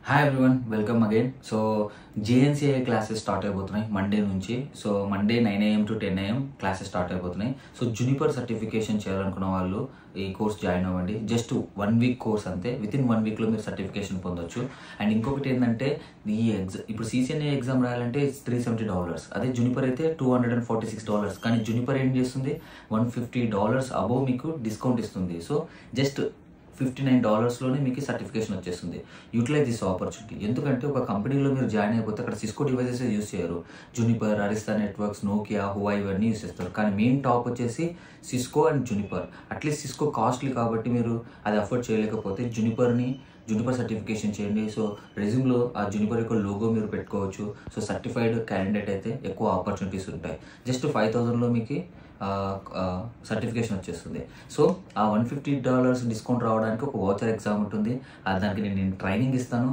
Hi everyone, welcome again. So JNCI classes start అయిపోతున్నాయి Monday నుంచి. So Monday 9 AM to 10 AM classes start అయిపోతున్నాయి. So Juniper certification చేయాలనుకున్న వాళ్ళు ఈ course join అవ్వండి. జస్ట్ 1 week కోర్స్ అంతే. వితిన్ 1 weekలో మీరు సర్టిఫికేషన్ పొందొచ్చు. అండ్ ఇంకొకటి ఏంటంటే ఈ ఇప్పుడు CCNA ఎగ్జామ్ రాయాలంటే $370. అదే జూనిపర్ అయితే $246. కానీ జూనిపర్ ఏం చేస్తుంది, $150 అబోవ్ మీకు డిస్కౌంట్ ఇస్తుంది. సో జస్ట్ $59లోనే మీకు సర్టిఫికేషన్ వచ్చేస్తుంది. Utilise this opportunity. ఎందుకంటే ఒక కంపెనీలో మీరు జాయిన్ అయిపోతే అక్కడ సిస్కో డివైజెస్ యూస్ చేయరు. Juniper, Arista networks, Nokia, Huawei ఇవన్నీ యూస్ చేస్తారు. కానీ మెయిన్ టాప్ వచ్చేసి Cisco and Juniper. At least Cisco costly కాబట్టి మీరు అది అఫోర్డ్ చేయలేకపోతే జూనిపర్ సర్టిఫికేషన్ చేయండి. సో రెజ్యూమ్లో ఆ జూనిపర్ యొక్క లోగో మీరు పెట్టుకోవచ్చు. సో సర్టిఫైడ్ క్యాండిడేట్ అయితే ఎక్కువ ఆపర్చునిటీస్ ఉంటాయి. జస్ట్ 5,000లో మీకు సర్టిఫికేషన్ వచ్చేస్తుంది. సో ఆ $150 డిస్కౌంట్ రావడానికి ఒక వౌచర్ ఎగ్జామ్ ఉంటుంది. దానికి నేను ట్రైనింగ్ ఇస్తాను.